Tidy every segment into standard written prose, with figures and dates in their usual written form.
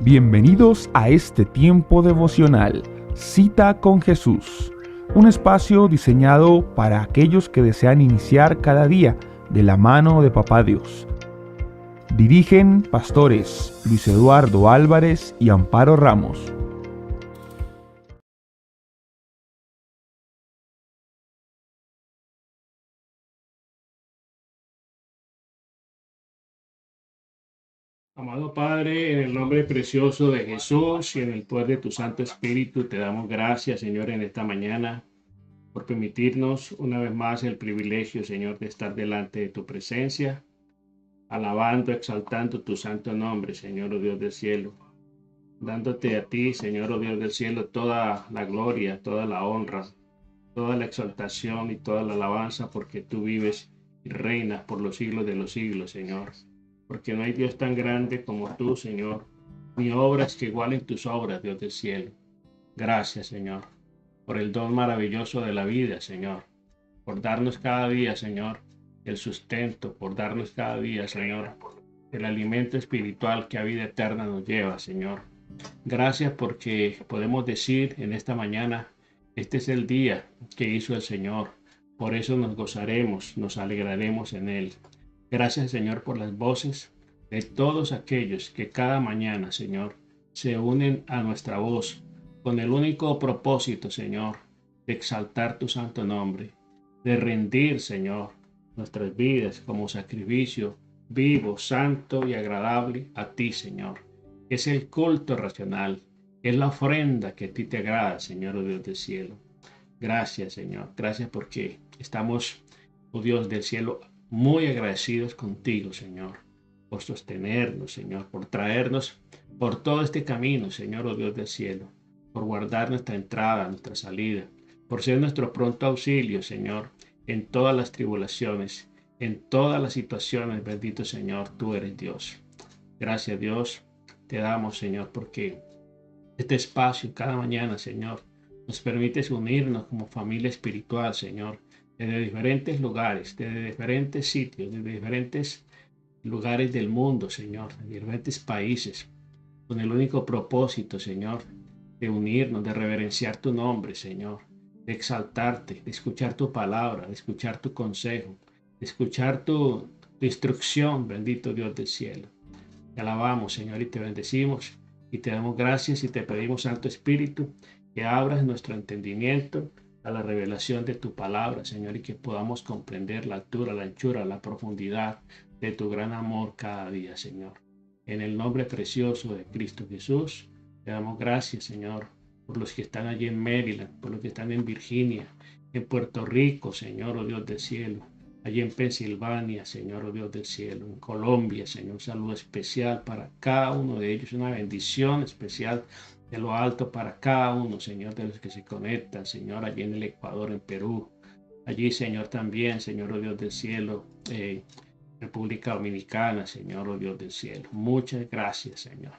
Bienvenidos a este tiempo devocional, Cita con Jesús, un espacio diseñado para aquellos que desean iniciar cada día de la mano de Papá Dios. Dirigen pastores Luis Eduardo Álvarez y Amparo Ramos. Amado Padre, en el nombre precioso de Jesús y en el poder de tu Santo Espíritu, te damos gracias, Señor, en esta mañana, por permitirnos una vez más el privilegio, Señor, de estar delante de tu presencia, alabando, exaltando tu santo nombre, Señor, oh Dios del cielo, dándote a ti, Señor, oh Dios del cielo, toda la gloria, toda la honra, toda la exaltación y toda la alabanza, porque tú vives y reinas por los siglos de los siglos, Señor. Porque no hay Dios tan grande como tú, Señor, ni obras que igualen tus obras, Dios del cielo. Gracias, Señor, por el don maravilloso de la vida, Señor, por darnos cada día, Señor, el sustento, por darnos cada día, Señor, el alimento espiritual que a vida eterna nos lleva, Señor. Gracias porque podemos decir en esta mañana, este es el día que hizo el Señor, por eso nos gozaremos, nos alegraremos en él. Gracias, Señor, por las voces de todos aquellos que cada mañana, Señor, se unen a nuestra voz con el único propósito, Señor, de exaltar tu santo nombre, de rendir, Señor, nuestras vidas como sacrificio vivo, santo y agradable a ti, Señor. Es el culto racional, es la ofrenda que a ti te agrada, Señor, oh Dios del cielo. Gracias, Señor. Gracias porque estamos, oh Dios del cielo, muy agradecidos contigo, Señor, por sostenernos, Señor, por traernos por todo este camino, Señor, oh Dios del cielo, por guardar nuestra entrada, nuestra salida, por ser nuestro pronto auxilio, Señor, en todas las tribulaciones, en todas las situaciones, bendito Señor, tú eres Dios. Gracias, Dios, te damos, Señor, porque este espacio cada mañana, Señor, nos permites unirnos como familia espiritual, Señor, desde diferentes lugares, desde diferentes sitios, desde diferentes lugares del mundo, Señor, de diferentes países, con el único propósito, Señor, de unirnos, de reverenciar tu nombre, Señor, de exaltarte, de escuchar tu palabra, de escuchar tu consejo, de escuchar tu instrucción, bendito Dios del cielo. Te alabamos, Señor, y te bendecimos, y te damos gracias y te pedimos, Santo Espíritu, que abras nuestro entendimiento a la revelación de tu palabra, Señor, y que podamos comprender la altura, la anchura, la profundidad de tu gran amor cada día, Señor. En el nombre precioso de Cristo Jesús, te damos gracias, Señor, por los que están allí en Maryland, por los que están en Virginia, en Puerto Rico, Señor, oh Dios del cielo, allí en Pensilvania, Señor, oh Dios del cielo, en Colombia, Señor, un saludo especial para cada uno de ellos, una bendición especial de lo alto para cada uno, Señor, de los que se conectan, Señor, allí en el Ecuador, en Perú, allí, Señor, también, Señor, oh Dios del cielo, República Dominicana, Señor, oh Dios del cielo. Muchas gracias, Señor.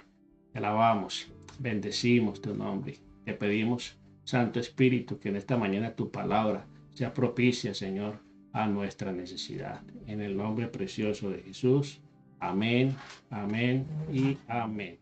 Te alabamos, bendecimos tu nombre. Te pedimos, Santo Espíritu, que en esta mañana tu palabra sea propicia, Señor, a nuestra necesidad. En el nombre precioso de Jesús. Amén, amén y amén.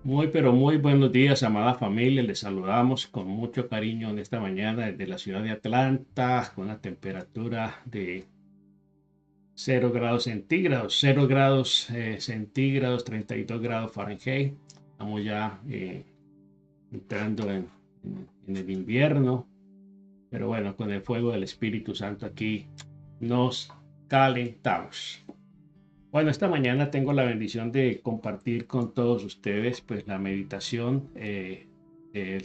Muy, pero muy buenos días, amada familia. Les saludamos con mucho cariño en esta mañana desde la ciudad de Atlanta, con una temperatura de 0 grados centígrados, 0 grados centígrados, 32 grados Fahrenheit. Estamos ya entrando en el invierno, pero bueno, con el fuego del Espíritu Santo aquí nos calentamos. Bueno, esta mañana tengo la bendición de compartir con todos ustedes pues la meditación de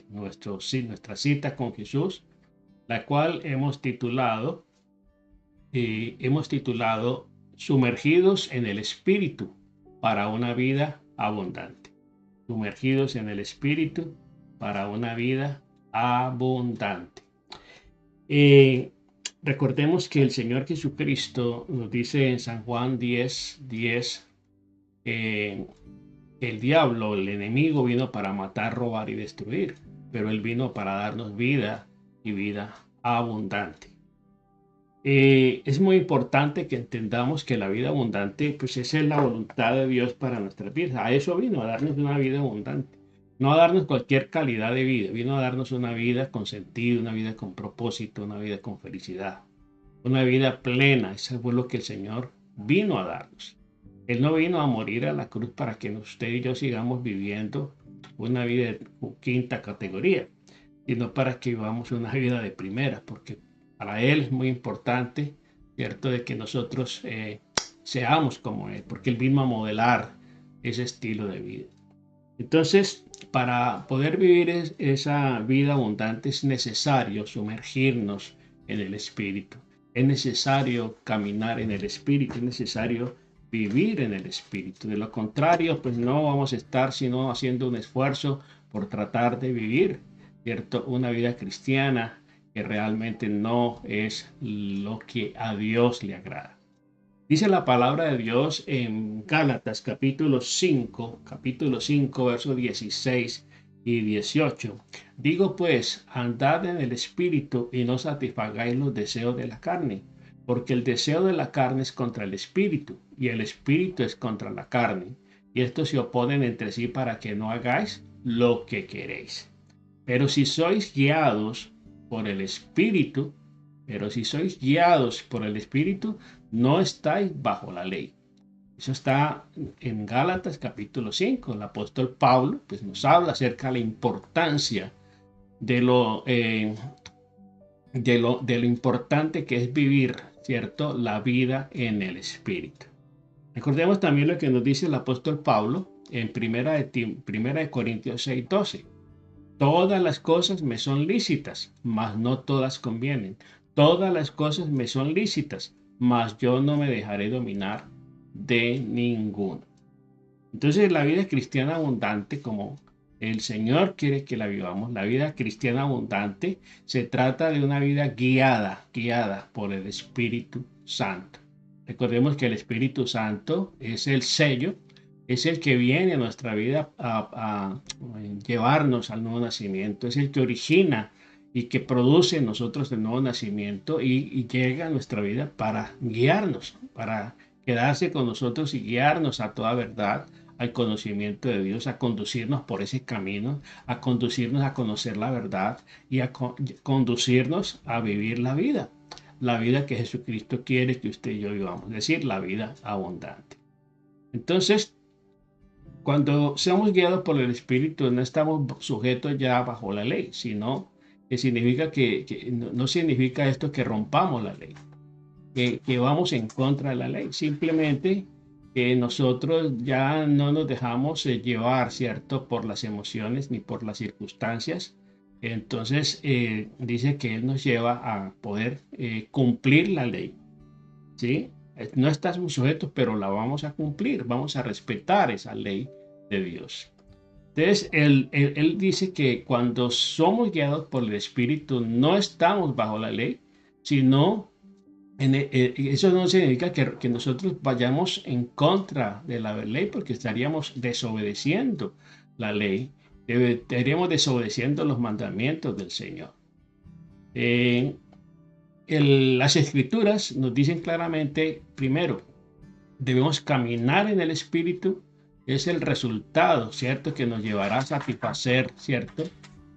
nuestra cita con Jesús, la cual hemos titulado Sumergidos en el Espíritu para una vida abundante. sumergidos en el Espíritu para una vida abundante. Recordemos que el Señor Jesucristo nos dice en San Juan 10:10, el diablo, el enemigo, vino para matar, robar y destruir, pero Él vino para darnos vida y vida abundante. Es muy importante que entendamos que la vida abundante, pues esa es la voluntad de Dios para nuestras vidas. A eso vino, a darnos una vida abundante. No a darnos cualquier calidad de vida, vino a darnos una vida con sentido, una vida con propósito, una vida con felicidad, una vida plena. Eso fue lo que el Señor vino a darnos. Él no vino a morir a la cruz para que usted y yo sigamos viviendo una vida de quinta categoría, sino para que vivamos una vida de primera, porque para Él es muy importante, ¿cierto?, de que nosotros seamos como Él, porque Él vino a modelar ese estilo de vida. Entonces, para poder vivir esa vida abundante es necesario sumergirnos en el Espíritu. Es necesario caminar en el Espíritu, es necesario vivir en el Espíritu. De lo contrario, pues no vamos a estar sino haciendo un esfuerzo por tratar de vivir, ¿cierto?, una vida cristiana que realmente no es lo que a Dios le agrada. Dice la palabra de Dios en Gálatas capítulo 5, versos 16 y 18. Digo pues, andad en el Espíritu y no satisfagáis los deseos de la carne, porque el deseo de la carne es contra el Espíritu y el Espíritu es contra la carne, y estos se oponen entre sí para que no hagáis lo que queréis. Pero si sois guiados por el Espíritu, no estáis bajo la ley. Eso está en Gálatas capítulo 5. El apóstol Pablo pues, nos habla acerca de la importancia de lo importante que es vivir, ¿cierto?, la vida en el Espíritu. Recordemos también lo que nos dice el apóstol Pablo en Primera de Corintios 6:12. Todas las cosas me son lícitas, mas no todas convienen. Todas las cosas me son lícitas, mas yo no me dejaré dominar de ninguno. Entonces la vida cristiana abundante, como el Señor quiere que la vivamos, la vida cristiana abundante se trata de una vida guiada por el Espíritu Santo. Recordemos que el Espíritu Santo es el sello, es el que viene a nuestra vida a llevarnos al nuevo nacimiento, es el que origina y que produce en nosotros el nuevo nacimiento y llega a nuestra vida para guiarnos, para quedarse con nosotros y guiarnos a toda verdad, al conocimiento de Dios, a conducirnos por ese camino, a conducirnos a conocer la verdad y a conducirnos a vivir la vida que Jesucristo quiere que usted y yo vivamos, es decir, la vida abundante. Entonces, cuando seamos guiados por el Espíritu, no estamos sujetos ya bajo la ley, sino que significa que no significa esto que rompamos la ley, que vamos en contra de la ley, simplemente que nosotros ya no nos dejamos llevar, ¿cierto?, por las emociones ni por las circunstancias. Entonces dice que Él nos lleva a poder cumplir la ley, ¿sí? No estamos sujetos, pero la vamos a cumplir, vamos a respetar esa ley de Dios. Entonces, él dice que cuando somos guiados por el Espíritu no estamos bajo la ley, sino eso no significa que nosotros vayamos en contra de la ley, porque estaríamos desobedeciendo la ley, estaríamos desobedeciendo los mandamientos del Señor. Las Escrituras nos dicen claramente, primero, debemos caminar en el Espíritu, es el resultado, ¿cierto?, que nos llevará a satisfacer, ¿cierto?,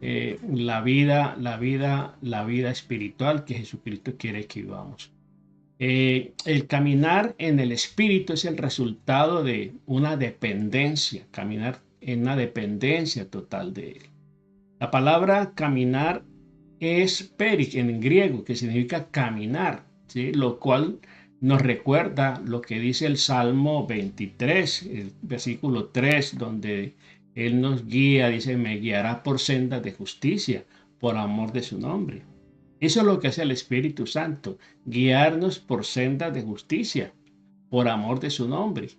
la vida espiritual que Jesucristo quiere que vivamos. El caminar en el Espíritu es el resultado de una dependencia, caminar en una dependencia total de Él. La palabra caminar es perik en griego, que significa caminar, ¿sí?, lo cual nos recuerda lo que dice el Salmo 23, el versículo 3, donde Él nos guía, dice, me guiará por sendas de justicia, por amor de su nombre. Eso es lo que hace el Espíritu Santo, guiarnos por sendas de justicia, por amor de su nombre.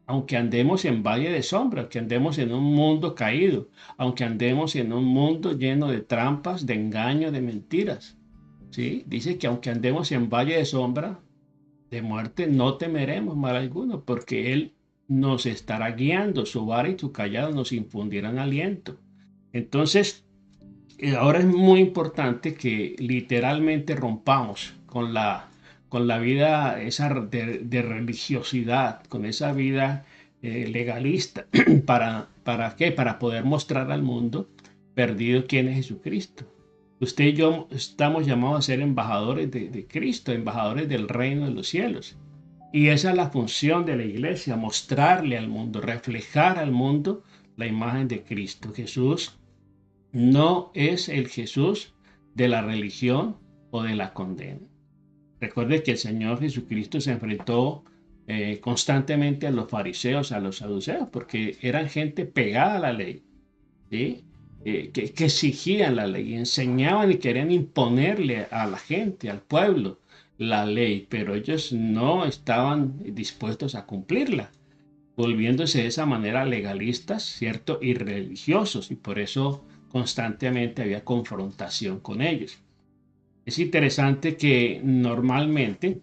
aunque andemos en valle de sombra, aunque andemos en un mundo caído, aunque andemos en un mundo lleno de trampas, de engaño, de mentiras. ¿Sí? Dice que aunque andemos en valle de sombra, de muerte, no temeremos mal alguno, porque Él nos estará guiando, su vara y su callado nos infundirán aliento. Entonces, ahora es muy importante que literalmente rompamos con la vida esa de religiosidad, con esa vida legalista. ¿Para qué? Para poder mostrar al mundo perdido quién es Jesucristo. Usted y yo estamos llamados a ser embajadores de Cristo, embajadores del reino de los cielos. Y esa es la función de la iglesia, mostrarle al mundo, reflejar al mundo la imagen de Cristo. Jesús no es el Jesús de la religión o de la condena. Recuerde que el Señor Jesucristo se enfrentó constantemente a los fariseos, a los saduceos, porque eran gente pegada a la ley, ¿sí? Que exigían la ley, enseñaban y querían imponerle a la gente, al pueblo, la ley, pero ellos no estaban dispuestos a cumplirla, volviéndose de esa manera legalistas, ¿cierto? Y religiosos, y por eso constantemente había confrontación con ellos. Es interesante que normalmente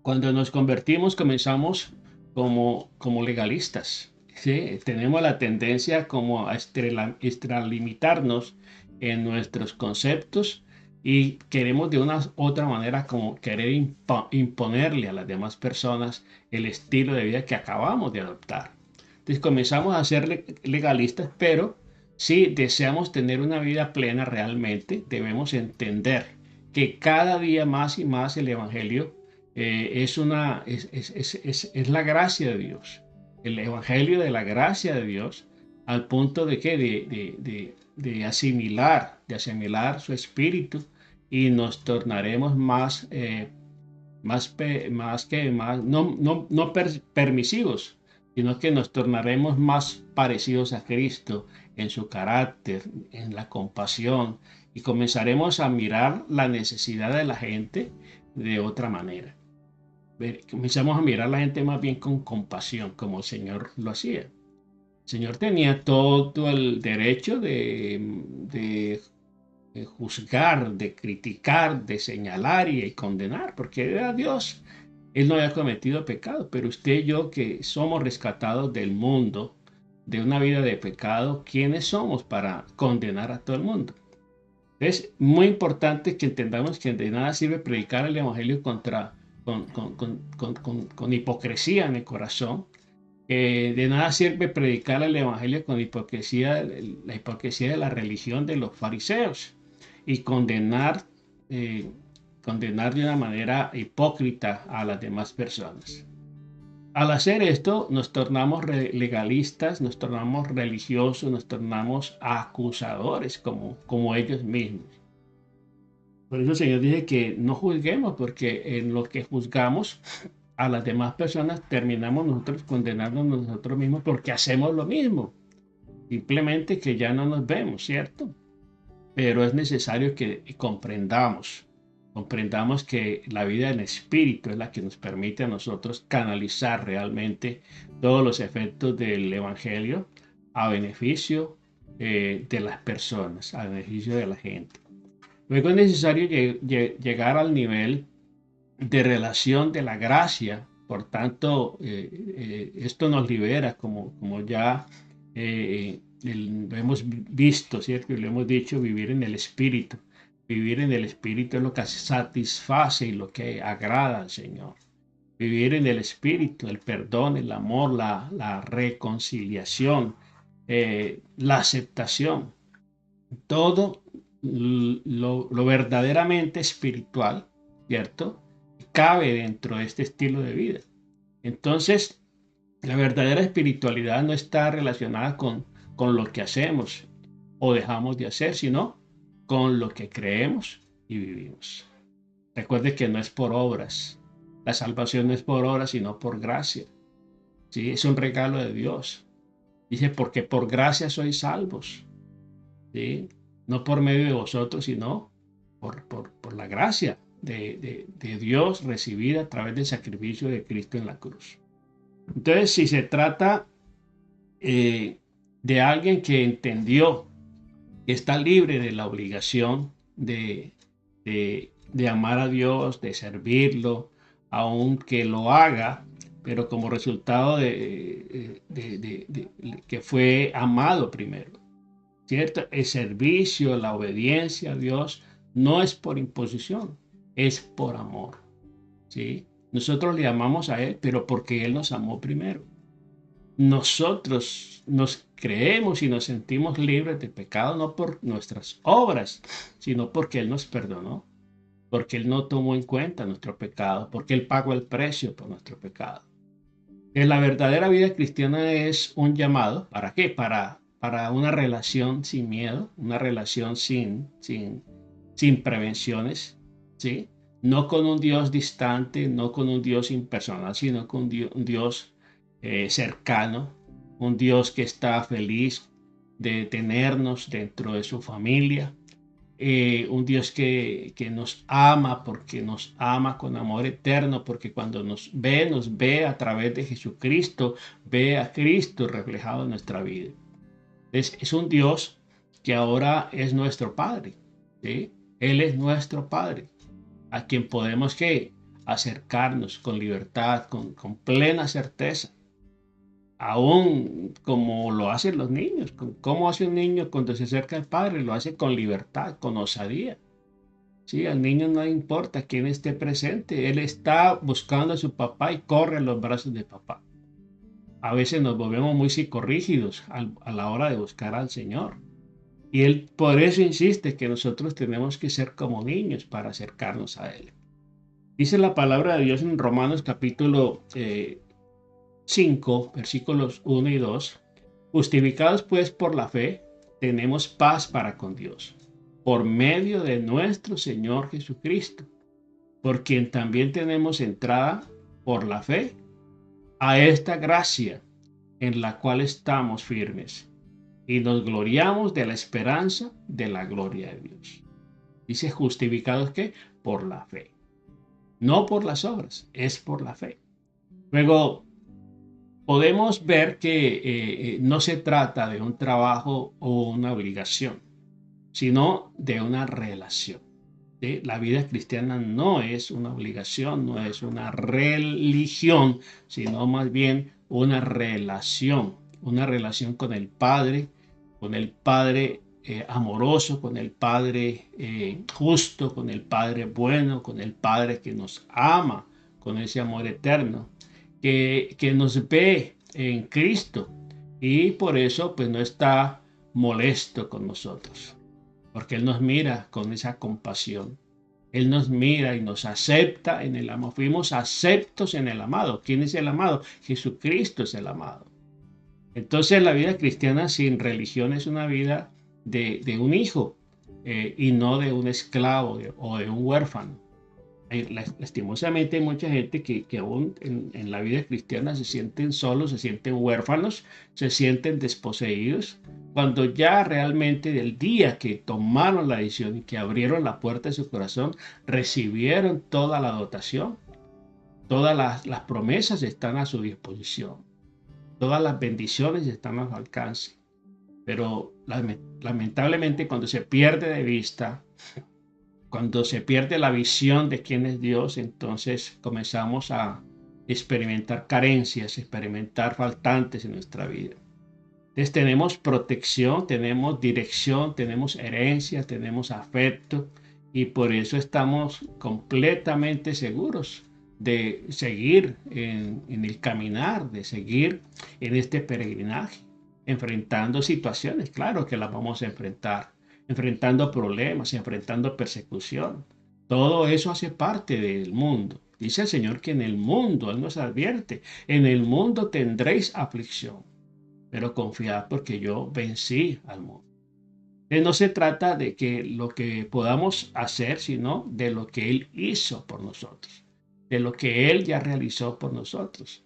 cuando nos convertimos comenzamos como legalistas, ¿sí? Tenemos la tendencia como a extralimitarnos en nuestros conceptos y queremos de una otra manera como querer imponerle a las demás personas el estilo de vida que acabamos de adoptar. Entonces comenzamos a ser legalistas, pero si deseamos tener una vida plena realmente, debemos entender que cada día más y más el Evangelio es la gracia de Dios, el Evangelio de la gracia de Dios, al punto de que de asimilar su espíritu y nos tornaremos no permisivos, sino que nos tornaremos más parecidos a Cristo en su carácter, en la compasión, y comenzaremos a mirar la necesidad de la gente de otra manera. Comenzamos a mirar a la gente más bien con compasión, como el Señor lo hacía. El Señor tenía todo el derecho de juzgar, de criticar, de señalar y condenar, porque era Dios. Él no había cometido pecado, pero usted y yo que somos rescatados del mundo, de una vida de pecado, ¿quiénes somos para condenar a todo el mundo? Es muy importante que entendamos que de nada sirve predicar el Evangelio con hipocresía en el corazón. De nada sirve predicar el Evangelio con hipocresía, la hipocresía de la religión de los fariseos y condenar de una manera hipócrita a las demás personas. Al hacer esto, nos tornamos legalistas, nos tornamos religiosos, nos tornamos acusadores como ellos mismos. Por eso el Señor dice que no juzguemos, porque en lo que juzgamos a las demás personas terminamos nosotros condenándonos nosotros mismos porque hacemos lo mismo. Simplemente que ya no nos vemos, ¿cierto? Pero es necesario que comprendamos que la vida en espíritu es la que nos permite a nosotros canalizar realmente todos los efectos del Evangelio a beneficio de las personas, a beneficio de la gente. Luego es necesario llegar al nivel de relación de la gracia. Por tanto, esto nos libera, como ya lo hemos visto, ¿cierto? Y lo hemos dicho, vivir en el Espíritu. Vivir en el Espíritu es lo que satisface y lo que agrada al Señor. Vivir en el Espíritu, el perdón, el amor, la reconciliación, la aceptación. Todo lo verdaderamente espiritual, ¿cierto? Cabe dentro de este estilo de vida. Entonces, la verdadera espiritualidad no está relacionada con lo que hacemos o dejamos de hacer, sino con lo que creemos y vivimos. Recuerde que no es por obras. La salvación no es por obras, sino por gracia. ¿Sí? Es un regalo de Dios. Dice, porque por gracia sois salvos. ¿Sí? No por medio de vosotros, sino por la gracia de Dios recibida a través del sacrificio de Cristo en la cruz. Entonces, si se trata de alguien que entendió que está libre de la obligación de amar a Dios, de servirlo, aunque lo haga, pero como resultado de que fue amado primero, ¿cierto? El servicio, la obediencia a Dios no es por imposición, es por amor, ¿sí? Nosotros le amamos a Él, pero porque Él nos amó primero. Nosotros nos creemos y nos sentimos libres de pecado no por nuestras obras, sino porque Él nos perdonó, porque Él no tomó en cuenta nuestro pecado, porque Él pagó el precio por nuestro pecado. La verdadera vida cristiana es un llamado, ¿para qué? Para una relación sin miedo, una relación sin prevenciones, ¿sí? No con un Dios distante, no con un Dios impersonal, sino con un Dios cercano, un Dios que está feliz de tenernos dentro de su familia, un Dios que nos ama porque nos ama con amor eterno, porque cuando nos ve a través de Jesucristo, ve a Cristo reflejado en nuestra vida. Es un Dios que ahora es nuestro Padre, ¿sí? Él es nuestro Padre, a quien podemos que acercarnos con libertad, con plena certeza, aún como lo hacen los niños. ¿Cómo hace un niño cuando se acerca al Padre? Lo hace con libertad, con osadía. Sí, al niño no le importa quién esté presente, él está buscando a su papá y corre a los brazos de papá. A veces nos volvemos muy psicorrígidos a la hora de buscar al Señor. Y Él por eso insiste que nosotros tenemos que ser como niños para acercarnos a Él. Dice la palabra de Dios en Romanos capítulo 5, versículos 1 y 2. Justificados pues por la fe, tenemos paz para con Dios, por medio de nuestro Señor Jesucristo, por quien también tenemos entrada por la fe a esta gracia en la cual estamos firmes y nos gloriamos de la esperanza de la gloria de Dios. Dice justificados que por la fe, no por las obras, es por la fe. Luego podemos ver que no se trata de un trabajo o una obligación, sino de una relación. ¿Sí? La vida cristiana no es una obligación, no es una religión, sino más bien una relación con el Padre amoroso, con el Padre justo, con el Padre bueno, con el Padre que nos ama con ese amor eterno, que nos ve en Cristo y por eso pues no está molesto con nosotros, porque Él nos mira con esa compasión. Él nos mira y nos acepta en el amado. Fuimos aceptos en el amado. ¿Quién es el amado? Jesucristo es el amado. Entonces la vida cristiana sin religión es una vida de un hijo y no de un esclavo o de un huérfano. Lastimosamente hay mucha gente que aún en la vida cristiana se sienten solos, se sienten huérfanos, se sienten desposeídos, cuando ya realmente del día que tomaron la decisión y que abrieron la puerta de su corazón, recibieron toda la dotación, todas las promesas están a su disposición, todas las bendiciones están a su alcance. Pero lamentablemente cuando se pierde de vista, cuando se pierde la visión de quién es Dios, entonces comenzamos a experimentar carencias, experimentar faltantes en nuestra vida. Entonces tenemos protección, tenemos dirección, tenemos herencia, tenemos afecto y por eso estamos completamente seguros de seguir en el caminar, de seguir en este peregrinaje, enfrentando situaciones, claro que las vamos a enfrentar, enfrentando problemas, enfrentando persecución. Todo eso hace parte del mundo. Dice el Señor que en el mundo, Él nos advierte, en el mundo tendréis aflicción, pero confiad porque yo vencí al mundo. No se trata de que lo que podamos hacer, sino de lo que Él hizo por nosotros, de lo que Él ya realizó por nosotros.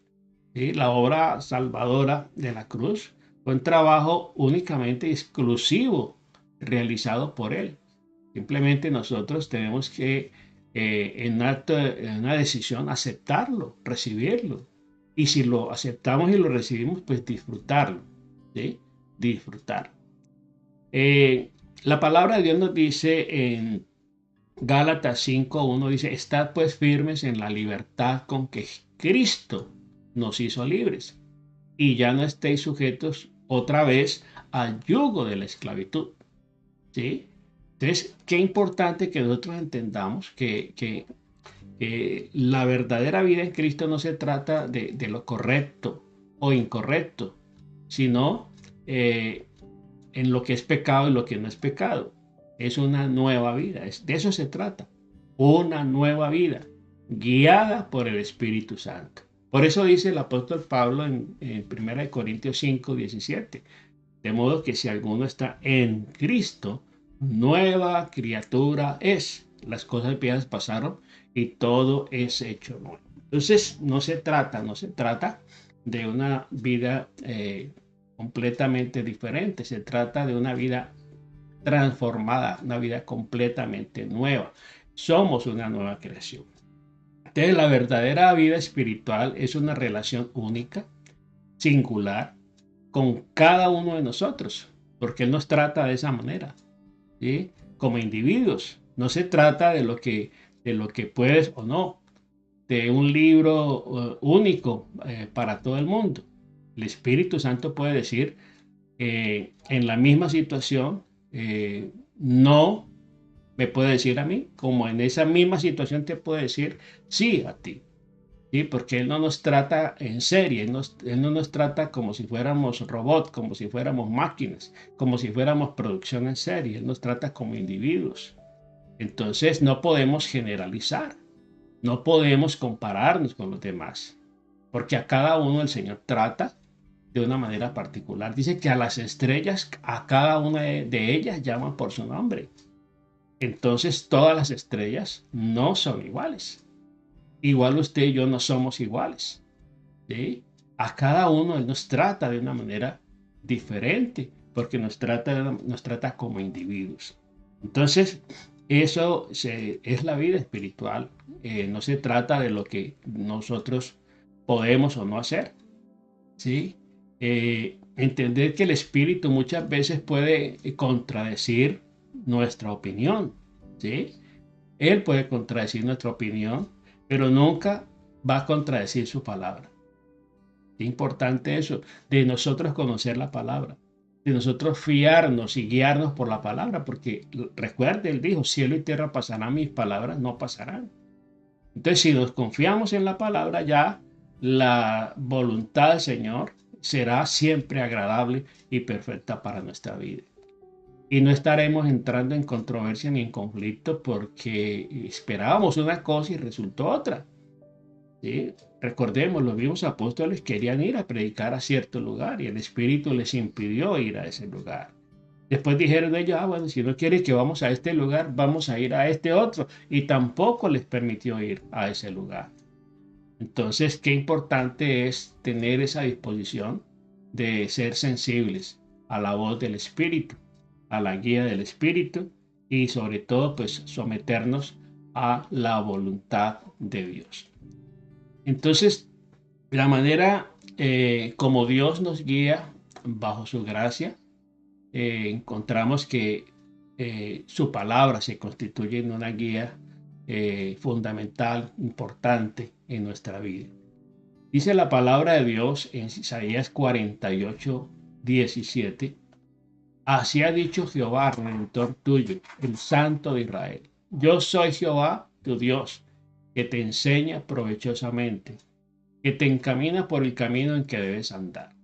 ¿Sí? La obra salvadora de la cruz fue un trabajo únicamente exclusivo realizado por Él. Simplemente nosotros tenemos que en una decisión aceptarlo, recibirlo. Y si lo aceptamos y lo recibimos, pues disfrutarlo, ¿sí? Disfrutar. La palabra de Dios nos dice en Gálatas 5:1, dice, estad pues firmes en la libertad con que Cristo nos hizo libres y ya no estéis sujetos otra vez al yugo de la esclavitud, ¿sí? Entonces, qué importante que nosotros entendamos que la verdadera vida en Cristo no se trata de lo correcto o incorrecto, sino en lo que es pecado y lo que no es pecado. Es una nueva vida, de eso se trata. Una nueva vida guiada por el Espíritu Santo. Por eso dice el apóstol Pablo en 1 Corintios 5:17. De modo que si alguno está en Cristo, nueva criatura es. Las cosas viejas pasaron y todo es hecho nuevo. Entonces, no se trata de una vida completamente diferente, se trata de una vida transformada, una vida completamente nueva. Somos una nueva creación. Entonces, la verdadera vida espiritual es una relación única, singular, con cada uno de nosotros, porque Él nos trata de esa manera, ¿sí? Como individuos. No se trata de lo que puedes o no, de un libro único para todo el mundo. El Espíritu Santo puede decir en la misma situación, no me puede decir a mí, como en esa misma situación te puede decir sí a ti. ¿Sí? Porque Él no nos trata en serie, Él no nos trata como si fuéramos robots, como si fuéramos máquinas, como si fuéramos producción en serie, Él nos trata como individuos. Entonces no podemos generalizar, no podemos compararnos con los demás, porque a cada uno el Señor trata de una manera particular. Dice que a las estrellas, a cada una de ellas llaman por su nombre. Entonces todas las estrellas no son iguales. Igual usted y yo no somos iguales. ¿Sí? A cada uno Él nos trata de una manera diferente, porque nos trata como individuos. Entonces, eso es la vida espiritual. No se trata de lo que nosotros podemos o no hacer, ¿sí? Entender que el espíritu muchas veces puede contradecir nuestra opinión, ¿sí? Él puede contradecir nuestra opinión, pero nunca va a contradecir su palabra. Es importante eso, de nosotros conocer la palabra, de nosotros fiarnos y guiarnos por la palabra, porque recuerde, Él dijo, cielo y tierra pasarán, mis palabras no pasarán. Entonces, si nos confiamos en la palabra, ya la voluntad del Señor será siempre agradable y perfecta para nuestra vida. Y no estaremos entrando en controversia ni en conflicto porque esperábamos una cosa y resultó otra. ¿Sí? Recordemos, los mismos apóstoles querían ir a predicar a cierto lugar y el Espíritu les impidió ir a ese lugar. Después dijeron ellos, bueno, si no quiere que vamos a este lugar, vamos a ir a este otro. Y tampoco les permitió ir a ese lugar. Entonces, qué importante es tener esa disposición de ser sensibles a la voz del Espíritu, a la guía del Espíritu y sobre todo, pues, someternos a la voluntad de Dios. Entonces, la manera como Dios nos guía bajo su gracia, encontramos que su palabra se constituye en una guía fundamental, importante en nuestra vida. Dice la palabra de Dios en Isaías 48:17, así ha dicho Jehová, Redentor tuyo, el Santo de Israel. Yo soy Jehová, tu Dios, que te enseña provechosamente, que te encamina por el camino en que debes andar,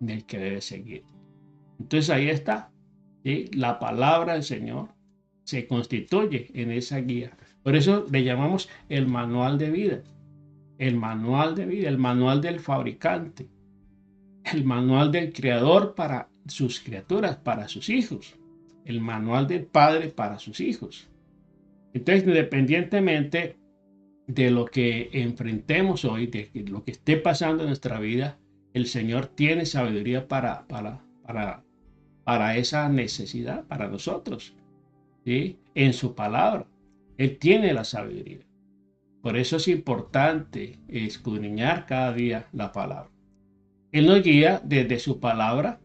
en el que debes seguir. Entonces ahí está, ¿sí? La palabra del Señor se constituye en esa guía. Por eso le llamamos el manual de vida, el manual de vida, el manual del fabricante, el manual del creador para sus criaturas, para sus hijos, el manual del padre para sus hijos. Entonces, independientemente de lo que enfrentemos hoy, de lo que esté pasando en nuestra vida, el Señor tiene sabiduría para esa necesidad, para nosotros, ¿sí? En su palabra. Él tiene la sabiduría. Por eso es importante escudriñar cada día la palabra. Él nos guía desde su palabra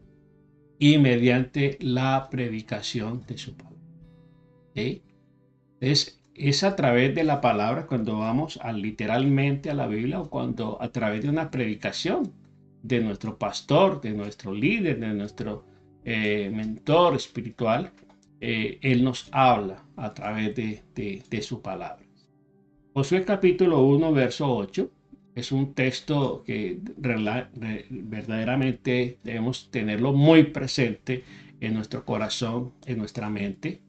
y mediante la predicación de su palabra. ¿Sí? Es a través de la palabra cuando vamos literalmente a la Biblia o cuando a través de una predicación de nuestro pastor, de nuestro líder, de nuestro mentor espiritual, Él nos habla a través de su palabra. Josué capítulo 1, verso 8 es un texto que verdaderamente debemos tenerlo muy presente en nuestro corazón, en nuestra mente.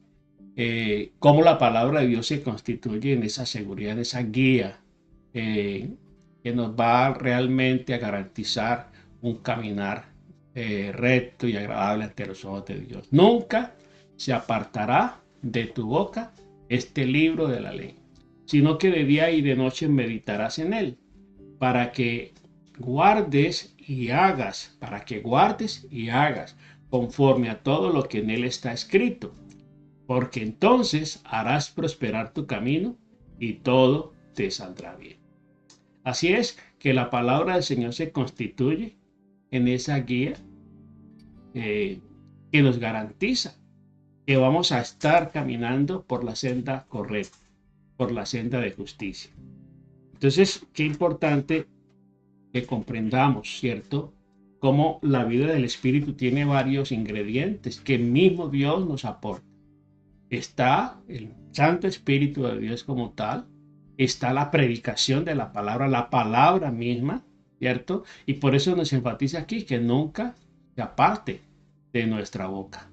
Cómo la palabra de Dios se constituye en esa seguridad, en esa guía que nos va realmente a garantizar un caminar recto y agradable ante los ojos de Dios. Nunca se apartará de tu boca este libro de la ley, sino que de día y de noche meditarás en él, para que guardes y hagas, conforme a todo lo que en él está escrito, porque entonces harás prosperar tu camino y todo te saldrá bien. Así es que la palabra del Señor se constituye en esa guía que nos garantiza que vamos a estar caminando por la senda correcta, por la senda de justicia. Entonces, qué importante que comprendamos, ¿cierto? Cómo la vida del Espíritu tiene varios ingredientes que mismo Dios nos aporta. Está el Santo Espíritu de Dios como tal, está la predicación de la palabra misma, ¿cierto? Y por eso nos enfatiza aquí que nunca se aparte de nuestra boca.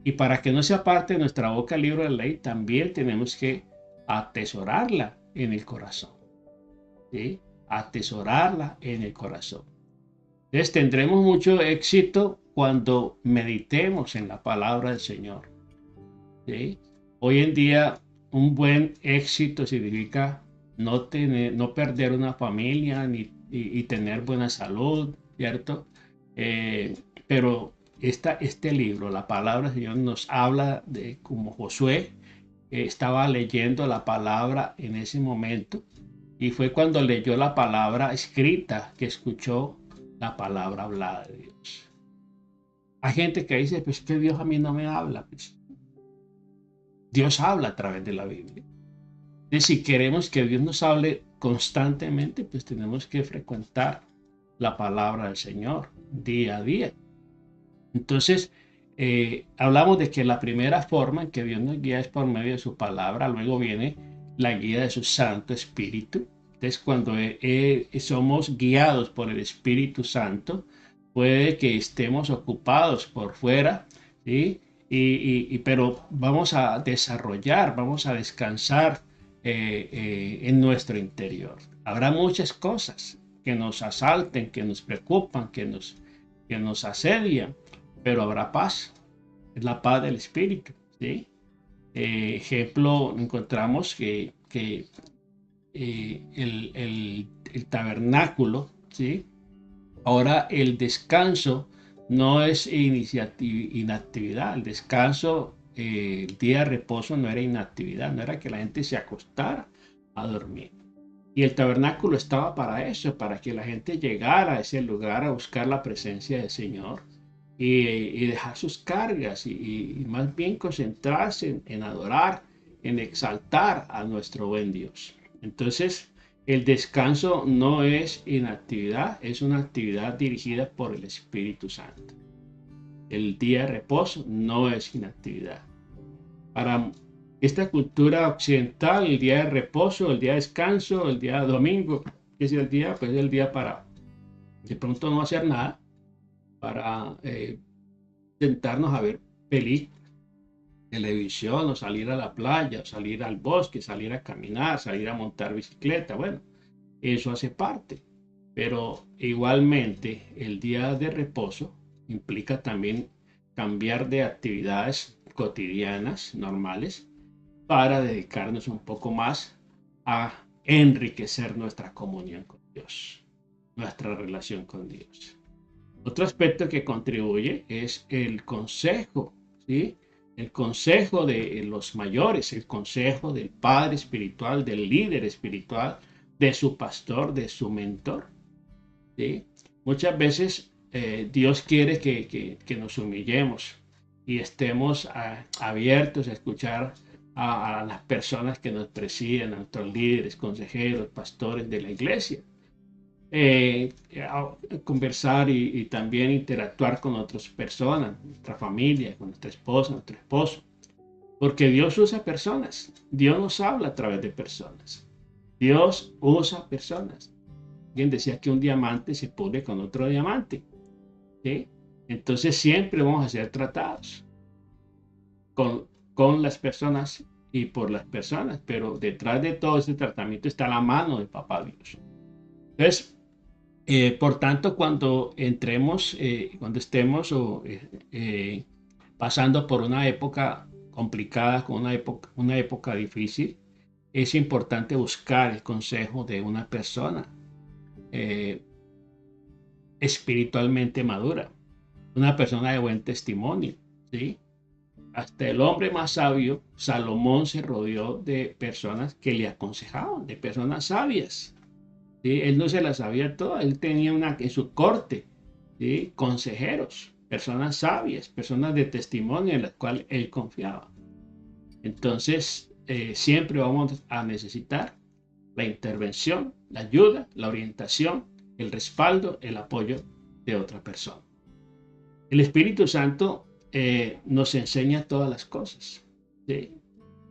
Y para que no se aparte de nuestra boca el libro de la ley, también tenemos que atesorarla en el corazón. ¿Sí? Atesorarla en el corazón. Entonces tendremos mucho éxito cuando meditemos en la palabra del Señor. ¿Sí? Hoy en día un buen éxito significa no perder una familia y tener buena salud, ¿cierto? Pero este libro, la palabra del Señor, nos habla de como Josué estaba leyendo la palabra en ese momento y fue cuando leyó la palabra escrita que escuchó la palabra hablada de Dios. Hay gente que dice, pues que Dios a mí no me habla. Pues Dios habla a través de la Biblia. Y si queremos que Dios nos hable constantemente, pues tenemos que frecuentar la palabra del Señor día a día. Entonces, hablamos de que la primera forma en que Dios nos guía es por medio de su palabra, luego viene la guía de su Santo Espíritu. Entonces, cuando somos guiados por el Espíritu Santo, puede que estemos ocupados por fuera, ¿sí? Pero vamos a desarrollar, vamos a descansar en nuestro interior. Habrá muchas cosas que nos asalten, que nos preocupan, que nos asedian, pero habrá paz. Es la paz del Espíritu. ¿Sí? Ejemplo, encontramos que el tabernáculo, ¿sí? Ahora el descanso no es inactividad. El descanso, el día de reposo no era inactividad, no era que la gente se acostara a dormir. Y el tabernáculo estaba para eso, para que la gente llegara a ese lugar a buscar la presencia del Señor y dejar sus cargas y más bien concentrarse en adorar, en exaltar a nuestro buen Dios. Entonces, el descanso no es inactividad, es una actividad dirigida por el Espíritu Santo. El día de reposo no es inactividad. Para esta cultura occidental, el día de reposo, el día de descanso, el día de domingo, ¿qué es el día? Pues es el día para de pronto no hacer nada, para sentarnos a ver películas, televisión, o salir a la playa, o salir al bosque, salir a caminar, salir a montar bicicleta. Bueno, eso hace parte. Pero igualmente el día de reposo implica también cambiar de actividades cotidianas, normales, para dedicarnos un poco más a enriquecer nuestra comunión con Dios, nuestra relación con Dios. Otro aspecto que contribuye es el consejo, ¿sí? el consejo de los mayores, el consejo del padre espiritual, del líder espiritual, de su pastor, de su mentor. ¿Sí? Muchas veces Dios quiere que nos humillemos y estemos abiertos a escuchar a las personas que nos presiden, a nuestros líderes, consejeros, pastores de la iglesia. Conversar y también interactuar con otras personas, nuestra familia, con nuestra esposa, nuestro esposo. Porque Dios usa personas. Dios nos habla a través de personas. Dios usa personas. Alguien decía que un diamante se pone con otro diamante. ¿Sí? Entonces siempre vamos a ser tratados con las personas y por las personas. Pero detrás de todo este tratamiento está la mano de Papá Dios. Entonces, por tanto, cuando entremos, cuando estemos pasando por una época complicada, con una época difícil, es importante buscar el consejo de una persona eh, espiritualmente madura, una persona de buen testimonio, ¿sí? Hasta el hombre más sabio, Salomón, se rodeó de personas que le aconsejaban, de personas sabias. ¿Sí? Él no se las sabía todas, él tenía en su corte, ¿sí? Consejeros, personas sabias, personas de testimonio en las cuales él confiaba. Entonces, siempre vamos a necesitar la intervención, la ayuda, la orientación, el respaldo, el apoyo de otra persona. El Espíritu Santo nos enseña todas las cosas. ¿Sí? Es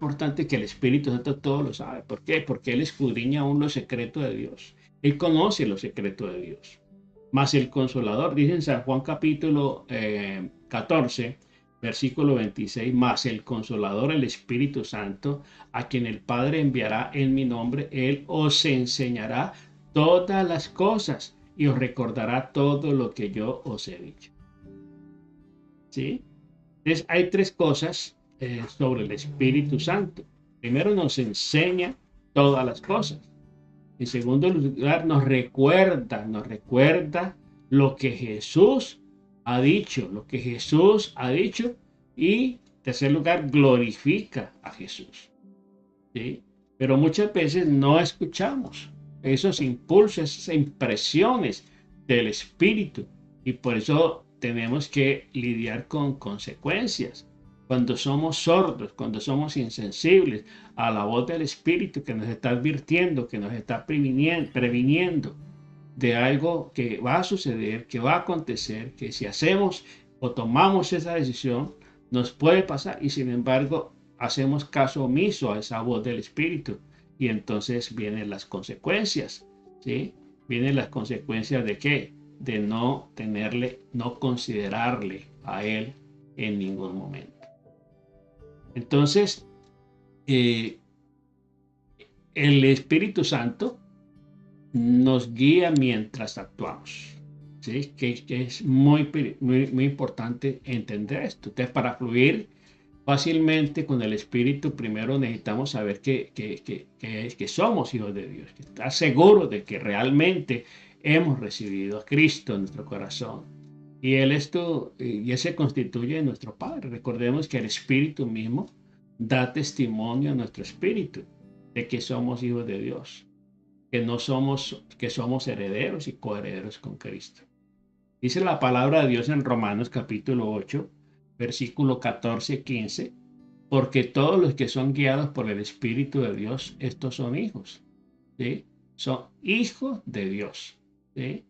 importante que el Espíritu Santo todo lo sabe. ¿Por qué? Porque Él escudriña aún los secretos de Dios. Él conoce los secretos de Dios. Más el Consolador, dice en San Juan capítulo 14, versículo 26, más el Consolador, el Espíritu Santo, a quien el Padre enviará en mi nombre, Él os enseñará todas las cosas y os recordará todo lo que yo os he dicho. ¿Sí? Entonces, hay tres cosas sobre el Espíritu Santo. Primero, nos enseña todas las cosas. En segundo lugar, nos recuerda lo que Jesús ha dicho, Y en tercer lugar, glorifica a Jesús. ¿Sí? Pero muchas veces no escuchamos esos impulsos, esas impresiones del Espíritu. Y por eso tenemos que lidiar con consecuencias. Cuando somos sordos, cuando somos insensibles a la voz del Espíritu que nos está advirtiendo, que nos está previniendo de algo que va a suceder, que va a acontecer, que si hacemos o tomamos esa decisión, nos puede pasar y sin embargo hacemos caso omiso a esa voz del Espíritu y entonces vienen las consecuencias, ¿sí? Vienen las consecuencias de qué? De no tenerle, no considerarle a Él en ningún momento. Entonces, el Espíritu Santo nos guía mientras actuamos. ¿Sí? Que es muy importante entender esto. Entonces, para fluir fácilmente con el Espíritu, primero necesitamos saber que somos hijos de Dios, que estar seguros de que realmente hemos recibido a Cristo en nuestro corazón. Y Él y Él se constituye en nuestro Padre. Recordemos que el Espíritu mismo da testimonio a nuestro espíritu de que somos hijos de Dios, que somos herederos y coherederos con Cristo. Dice la palabra de Dios en Romanos capítulo 8, versículo 14-15, porque todos los que son guiados por el Espíritu de Dios, estos son hijos, ¿sí? Son hijos de Dios, ¿sí?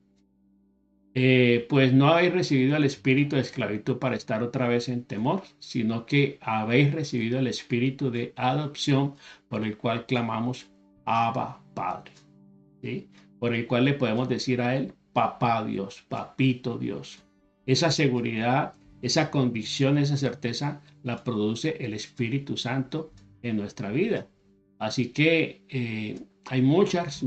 Pues no habéis recibido el espíritu de esclavitud para estar otra vez en temor, sino que habéis recibido el espíritu de adopción por el cual clamamos Abba, Padre. ¿Sí? Por el cual le podemos decir a Él, Papá Dios, Papito Dios. Esa seguridad, esa convicción, esa certeza la produce el Espíritu Santo en nuestra vida. Así que hay muchas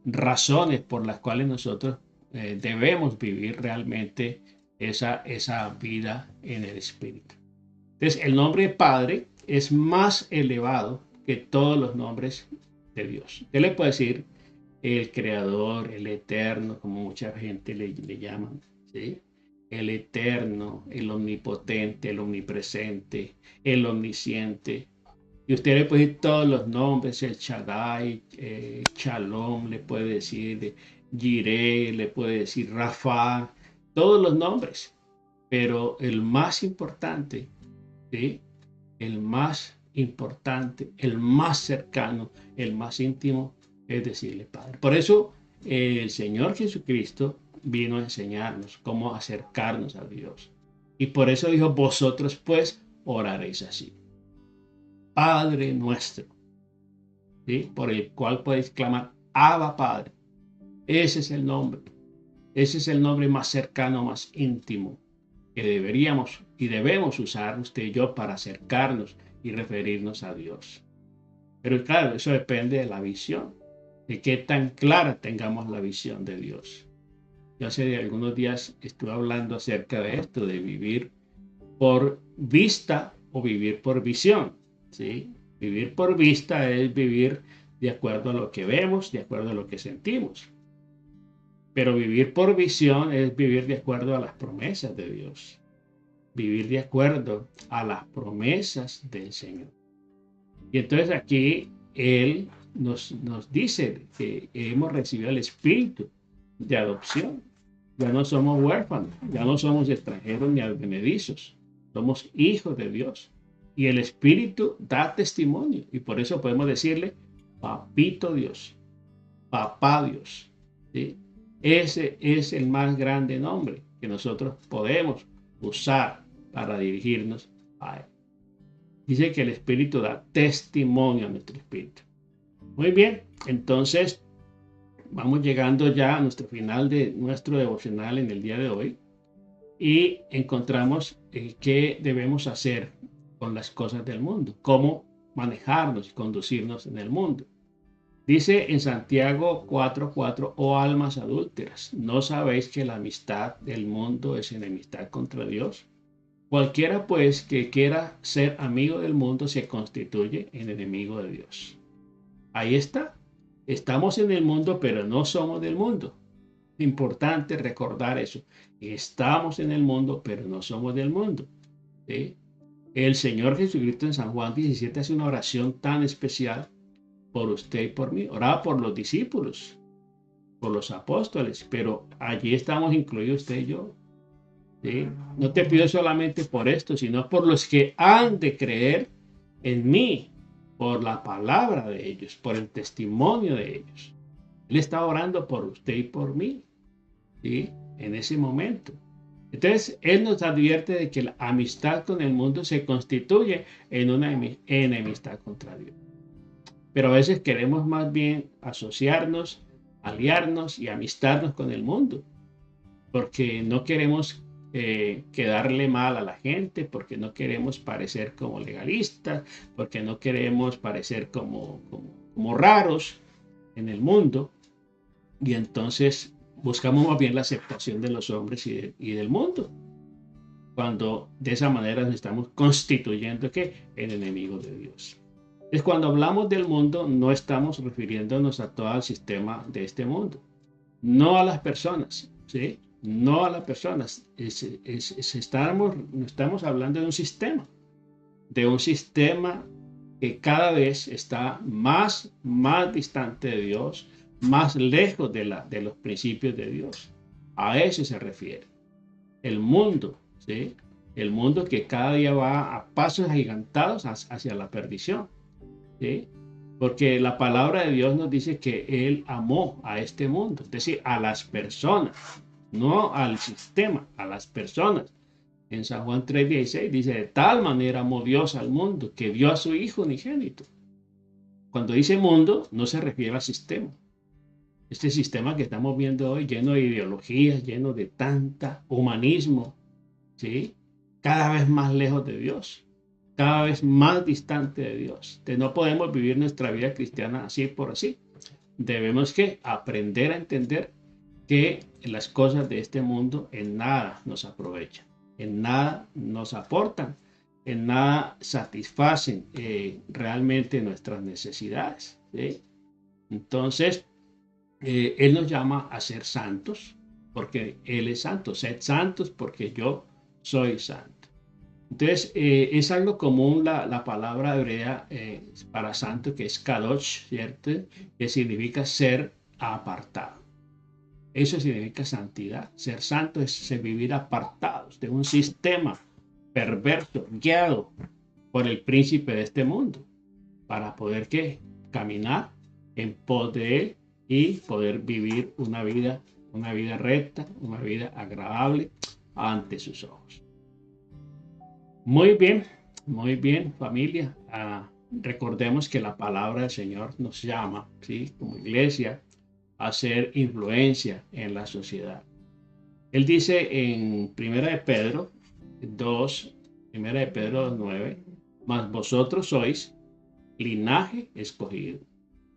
razones por las cuales nosotros debemos vivir realmente esa vida en el Espíritu. Entonces, el nombre Padre es más elevado que todos los nombres de Dios. Usted le puede decir el Creador, el Eterno, como mucha gente le llama, ¿sí? el eterno, el omnipotente, el omnipresente, el omnisciente. Y usted le puede decir todos los nombres, el Shaddai, Shalom, le puede decir Jireh, le puede decir Rafa, todos los nombres. Pero el más importante, ¿sí? El más importante, el más cercano, el más íntimo, es decirle Padre. Por eso el Señor Jesucristo vino a enseñarnos cómo acercarnos a Dios. Y por eso dijo, vosotros pues oraréis así. Padre nuestro, ¿sí? Por el cual podéis clamar, Abba Padre. Ese es el nombre. Ese es el nombre más cercano, más íntimo que deberíamos y debemos usar usted y yo para acercarnos y referirnos a Dios. Pero claro, eso depende de la visión, de qué tan clara tengamos la visión de Dios. Yo hace algunos días estuve hablando acerca de esto, de vivir por vista o vivir por visión, ¿sí? Vivir por vista es vivir de acuerdo a lo que vemos, de acuerdo a lo que sentimos. Pero vivir por visión es vivir de acuerdo a las promesas de Dios. Vivir de acuerdo a las promesas del Señor. Y entonces aquí Él nos dice que hemos recibido el espíritu de adopción. Ya no somos huérfanos, ya no somos extranjeros ni advenedizos. Somos hijos de Dios. Y el espíritu da testimonio. Y por eso podemos decirle, papito Dios, papá Dios. ¿Sí? Ese es el más grande nombre que nosotros podemos usar para dirigirnos a Él. Dice que el Espíritu da testimonio a nuestro espíritu. Muy bien, entonces vamos llegando ya a nuestro final de nuestro devocional en el día de hoy y encontramos qué debemos hacer con las cosas del mundo, cómo manejarnos y conducirnos en el mundo. Dice en Santiago 4:4, oh almas adúlteras, ¿no sabéis que la amistad del mundo es enemistad contra Dios? Cualquiera pues que quiera ser amigo del mundo se constituye en enemigo de Dios. Ahí está. Estamos en el mundo, pero no somos del mundo. Importante recordar eso. Estamos en el mundo, pero no somos del mundo. ¿Sí? El Señor Jesucristo en San Juan 17 hace una oración tan especial por usted y por mí. Oraba por los discípulos, por los apóstoles, pero allí estamos incluidos usted y yo. ¿Sí? No te pido solamente por esto, sino por los que han de creer en mí, por la palabra de ellos, por el testimonio de ellos. Él está orando por usted y por mí, ¿sí? En ese momento. Entonces, Él nos advierte de que la amistad con el mundo se constituye en una enemistad contra Dios. Pero a veces queremos más bien asociarnos, aliarnos y amistarnos con el mundo, porque no queremos quedarle mal a la gente, porque no queremos parecer como legalistas, porque no queremos parecer como raros en el mundo, y entonces buscamos más bien la aceptación de los hombres y del mundo, cuando de esa manera nos estamos constituyendo ¿qué? En enemigos de Dios. Es cuando hablamos del mundo, no estamos refiriéndonos a todo el sistema de este mundo, no a las personas, ¿sí? No a las personas. Estamos hablando de un sistema que cada vez está más distante de Dios, más lejos de los principios de Dios. A eso se refiere. El mundo, ¿sí? El mundo que cada día va a pasos agigantados hacia la perdición, ¿sí? Porque la palabra de Dios nos dice que Él amó a este mundo, es decir, a las personas, no al sistema, a las personas. En San Juan 3:16 dice, de tal manera amó Dios al mundo que dio a su Hijo unigénito. Cuando dice mundo, no se refiere al sistema. Este sistema que estamos viendo hoy, lleno de ideologías, lleno de tanta humanismo, ¿sí? Cada vez más lejos de Dios, cada vez más distante de Dios. Entonces, no podemos vivir nuestra vida cristiana así por así. Debemos que aprender a entender que las cosas de este mundo en nada nos aprovechan, en nada nos aportan, en nada satisfacen realmente nuestras necesidades, ¿sí? Entonces, Él nos llama a ser santos, porque Él es santo. Sed santos porque yo soy santo. Entonces, es algo común la palabra hebrea para santo, que es kadosh, ¿cierto? Que significa ser apartado. Eso significa santidad. Ser santo es vivir apartados de un sistema perverso, guiado por el príncipe de este mundo, para poder ¿qué? Caminar en pos de él y poder vivir una vida recta, una vida agradable ante sus ojos. Muy bien, familia. Recordemos que la palabra del Señor nos llama, ¿sí? Como iglesia, a hacer influencia en la sociedad. Él dice en 1 de Pedro 2, 1 de Pedro 2:9, mas vosotros sois linaje escogido,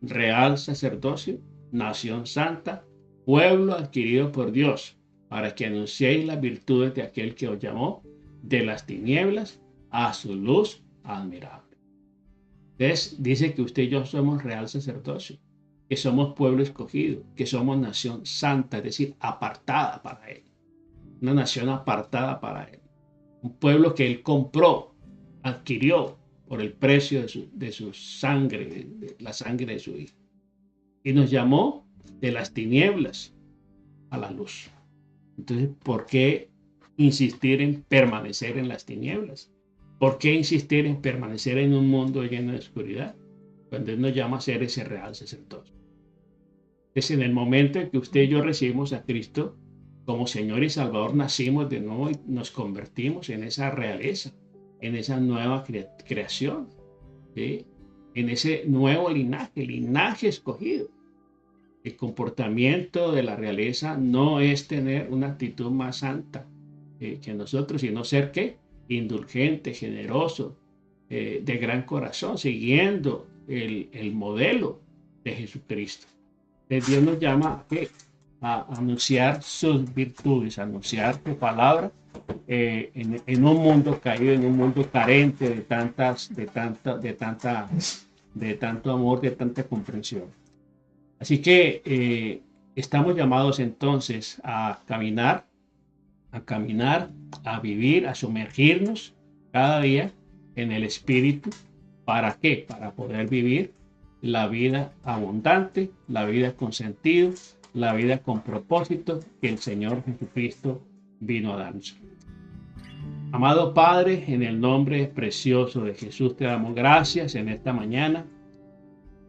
real sacerdocio, nación santa, pueblo adquirido por Dios, para que anunciéis las virtudes de aquel que os llamó de las tinieblas a su luz admirable. Entonces dice que usted y yo somos real sacerdocio, que somos pueblo escogido, que somos nación santa, es decir, apartada para Él. Una nación apartada para Él. Un pueblo que Él compró, adquirió por el precio de su sangre, de la sangre de su Hijo. Y nos llamó de las tinieblas a la luz. Entonces, ¿por qué insistir en permanecer en las tinieblas? ¿Por qué insistir en permanecer en un mundo lleno de oscuridad? Cuando Él nos llama a ser ese real sacerdote. Es en el momento en que usted y yo recibimos a Cristo como Señor y Salvador, nacimos de nuevo y nos convertimos en esa realeza, en esa nueva creación, ¿sí? En ese nuevo linaje escogido. El comportamiento de la realeza no es tener una actitud más santa que nosotros, sino ser ¿qué? Indulgente, generoso, de gran corazón, siguiendo el modelo de Jesucristo. Dios nos llama a anunciar sus virtudes, a anunciar su palabra en un mundo caído, en un mundo carente de tanto amor, de tanta comprensión. Así que estamos llamados entonces a caminar, a vivir, a sumergirnos cada día en el Espíritu. ¿Para qué? Para poder vivir la vida abundante, la vida con sentido, la vida con propósito que el Señor Jesucristo vino a darnos. Amado Padre, en el nombre precioso de Jesús te damos gracias en esta mañana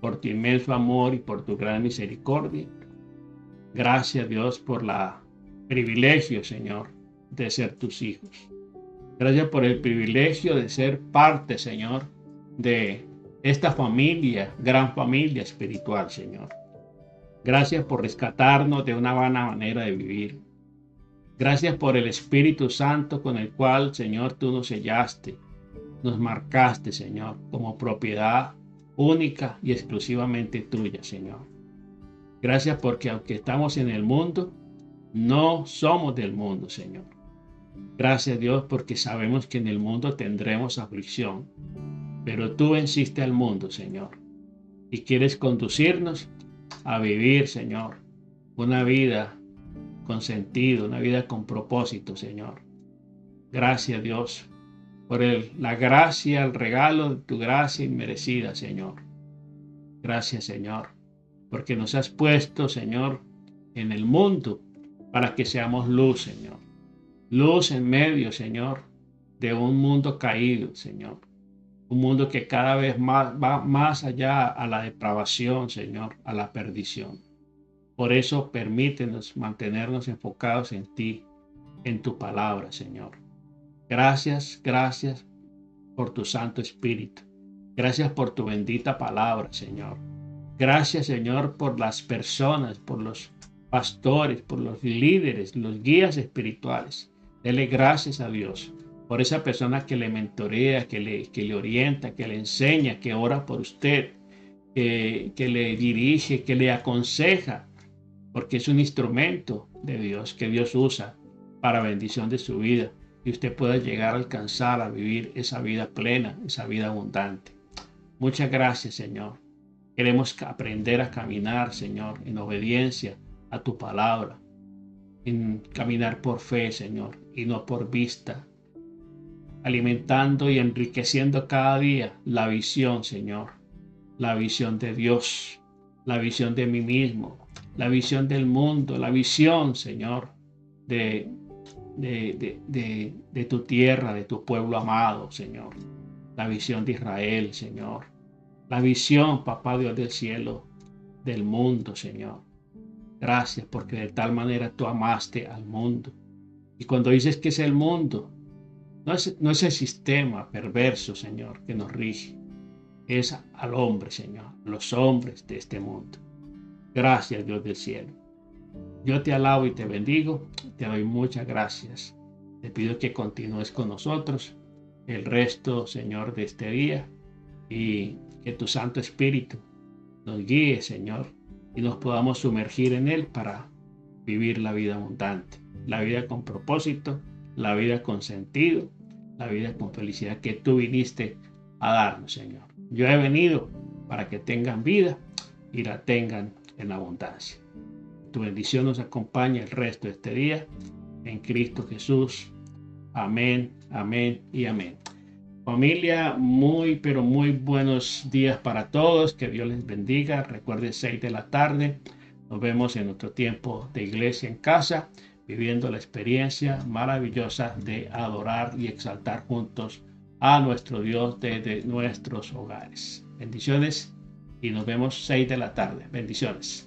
por tu inmenso amor y por tu gran misericordia. Gracias, Dios, por el privilegio, Señor, de ser tus hijos. Gracias por el privilegio de ser parte, Señor, de esta familia, gran familia espiritual, Señor. Gracias por rescatarnos de una vana manera de vivir. Gracias por el Espíritu Santo con el cual, Señor, tú nos sellaste, nos marcaste, Señor, como propiedad única y exclusivamente tuya, Señor. Gracias porque aunque estamos en el mundo, no somos del mundo, Señor. Gracias, Dios, porque sabemos que en el mundo tendremos aflicción, pero tú venciste al mundo, Señor, y quieres conducirnos a vivir, Señor, una vida con sentido, una vida con propósito, Señor. Gracias, Dios, por la gracia, el regalo de tu gracia inmerecida, Señor. Gracias, Señor, porque nos has puesto, Señor, en el mundo para que seamos luz, Señor. Luz en medio, Señor, de un mundo caído, Señor. Un mundo que cada vez más va más allá a la depravación, Señor, a la perdición. Por eso permítenos mantenernos enfocados en ti, en tu palabra, Señor. Gracias por tu Santo Espíritu. Gracias por tu bendita palabra, Señor. Gracias, Señor, por las personas, por los pastores, por los líderes, los guías espirituales. Dele gracias a Dios por esa persona que le mentorea, que le orienta, que le enseña, que ora por usted, que le dirige, que le aconseja, porque es un instrumento de Dios que Dios usa para bendición de su vida y usted pueda llegar a alcanzar a vivir esa vida plena, esa vida abundante. Muchas gracias, Señor. Queremos aprender a caminar, Señor, en obediencia a tu palabra. en caminar por fe, Señor, y no por vista, alimentando y enriqueciendo cada día la visión, Señor, la visión de Dios, la visión de mí mismo, la visión del mundo, la visión, Señor, de, de tu tierra, de tu pueblo amado, Señor, la visión de Israel, Señor, la visión, Papá Dios del cielo, del mundo, Señor. Gracias porque de tal manera tú amaste al mundo. Y cuando dices que es el mundo, no es el sistema perverso, Señor, que nos rige. Es al hombre, Señor, los hombres de este mundo. Gracias, Dios del cielo. Yo te alabo y te bendigo. Te doy muchas gracias. Te pido que continúes con nosotros el resto, Señor, de este día y que tu Santo Espíritu nos guíe, Señor, y nos podamos sumergir en Él para vivir la vida abundante, la vida con propósito, la vida con sentido, la vida con felicidad que tú viniste a darnos, Señor. Yo he venido para que tengan vida y la tengan en abundancia. Tu bendición nos acompaña el resto de este día. En Cristo Jesús. Amén, amén y amén. Familia, pero muy buenos días para todos. Que Dios les bendiga. Recuerden 6 de la tarde. Nos vemos en nuestro tiempo de iglesia en casa, viviendo la experiencia maravillosa de adorar y exaltar juntos a nuestro Dios desde nuestros hogares. Bendiciones y nos vemos 6 de la tarde. Bendiciones.